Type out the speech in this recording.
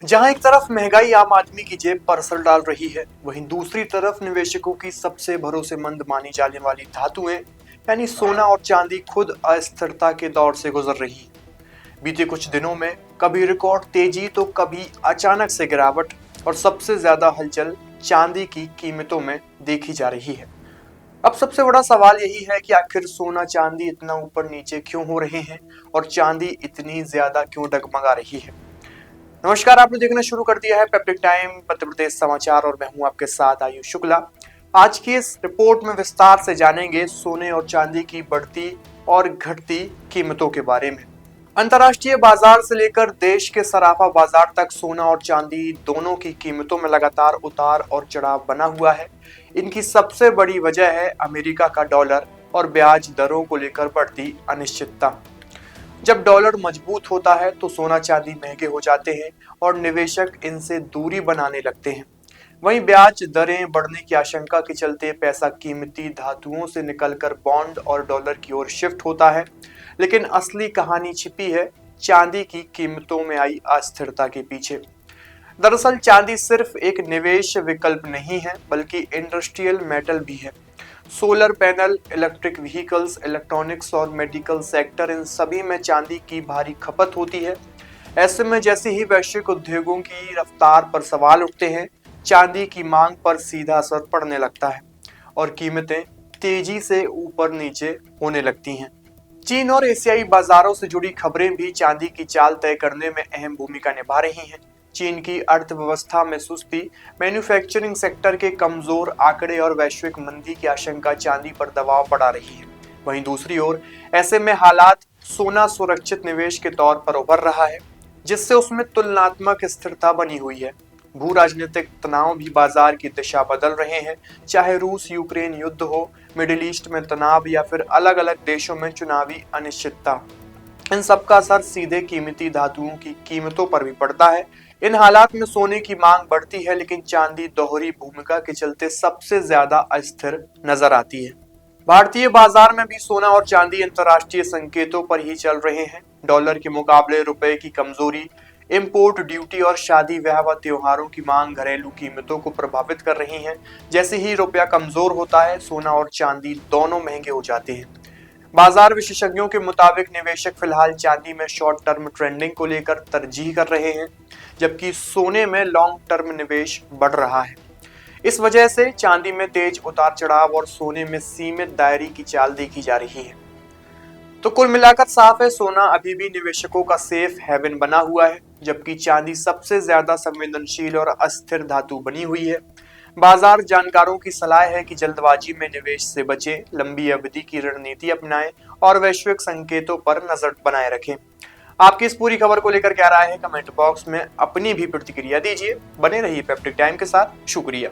जहां एक तरफ महंगाई आम आदमी की जेब पर असर डाल रही है, वहीं दूसरी तरफ निवेशकों की सबसे भरोसेमंद मानी जाने वाली धातुएं यानी सोना और चांदी खुद अस्थिरता के दौर से गुजर रही है। बीते कुछ दिनों में कभी रिकॉर्ड तेजी तो कभी अचानक से गिरावट, और सबसे ज्यादा हलचल चांदी की कीमतों में देखी जा रही है। अब सबसे बड़ा सवाल यही है कि आखिर सोना चांदी इतना ऊपर नीचे क्यों हो रहे हैं और चांदी इतनी ज्यादा क्यों डगमगा रही है। नमस्कार, आपने देखना शुरू कर दिया है पेप्टिक टाइम मध्य प्रदेश समाचार और मैं हूं आपके साथ आयुष शुक्ला। आज की इस रिपोर्ट में विस्तार से जानेंगे सोने और चांदी की बढ़ती और घटती कीमतों के बारे में। अंतर्राष्ट्रीय बाजार से लेकर देश के सराफा बाजार तक सोना और चांदी दोनों की कीमतों में लगातार उतार और चढ़ाव बना हुआ है। इनकी सबसे बड़ी वजह है अमेरिका का डॉलर और ब्याज दरों को लेकर बढ़ती अनिश्चितता। जब डॉलर मजबूत होता है तो सोना चांदी महंगे हो जाते हैं और निवेशक इनसे दूरी बनाने लगते हैं। वहीं ब्याज दरें बढ़ने की आशंका के चलते पैसा कीमती धातुओं से निकलकर बॉन्ड और डॉलर की ओर शिफ्ट होता है। लेकिन असली कहानी छिपी है चांदी की कीमतों में आई अस्थिरता के पीछे। दरअसल चांदी सिर्फ एक निवेश विकल्प नहीं है, बल्कि इंडस्ट्रियल मेटल भी है। Solar panel, electric vehicles, electronics और मेडिकल सेक्टर, इन सभी में चांदी की भारी खपत होती है। ऐसे में जैसे ही वैश्विक उद्योगों की रफ्तार पर सवाल उठते हैं, चांदी की मांग पर सीधा असर पड़ने लगता है और कीमतें तेजी से ऊपर नीचे होने लगती हैं। चीन और एशियाई बाजारों से जुड़ी खबरें भी चांदी की चाल तय करने में अहम भूमिका निभा रही हैं। चीन की अर्थव्यवस्था में सुस्ती, मैन्युफैक्चरिंग सेक्टर के कमजोर आंकड़े और वैश्विक मंदी की आशंका चांदी पर दबाव बढ़ा रही है। वहीं दूसरी ओर ऐसे में हालात सोना सुरक्षित निवेश के तौर पर उभर रहा है, जिससे उसमें तुलनात्मक स्थिरता बनी हुई है। भू राजनीतिक तनाव भी बाजार की दिशा बदल रहे हैं, चाहे रूस यूक्रेन युद्ध हो, मिडिल ईस्ट में तनाव या फिर अलग अलग देशों में चुनावी अनिश्चितता। इन सब का असर सीधे कीमती धातुओं की कीमतों पर भी पड़ता है। इन हालात में सोने की मांग बढ़ती है, लेकिन चांदी दोहरी भूमिका के चलते सबसे ज्यादा अस्थिर नजर आती है। भारतीय बाजार में भी सोना और चांदी अंतर्राष्ट्रीय संकेतों पर ही चल रहे हैं। डॉलर के मुकाबले रुपए की कमजोरी, इंपोर्ट ड्यूटी और शादी ब्याह व त्योहारों की मांग घरेलू कीमतों को प्रभावित कर रही है। जैसे ही रुपया कमजोर होता है, सोना और चांदी दोनों महंगे हो जाते हैं। बाजार विशेषज्ञों के मुताबिक निवेशक फिलहाल चांदी में शॉर्ट टर्म ट्रेंडिंग को लेकर तरजीह कर रहे हैं, जबकि सोने में लॉन्ग टर्म निवेश बढ़ रहा है। इस वजह से चांदी में तेज उतार चढ़ाव और सोने में सीमित दायरे की चाल देखी जा रही है। तो कुल मिलाकर साफ है, सोना अभी भी निवेशकों का सेफ हेवन बना हुआ है, जबकि चांदी सबसे ज्यादा संवेदनशील और अस्थिर धातु बनी हुई है। बाजार जानकारों की सलाह है कि जल्दबाजी में निवेश से बचें, लंबी अवधि की रणनीति अपनाएं और वैश्विक संकेतों पर नजर बनाए रखें। आपकी इस पूरी खबर को लेकर क्या राय है, कमेंट बॉक्स में अपनी भी प्रतिक्रिया दीजिए। बने रहिए पेप्टिक टाइम के साथ। शुक्रिया।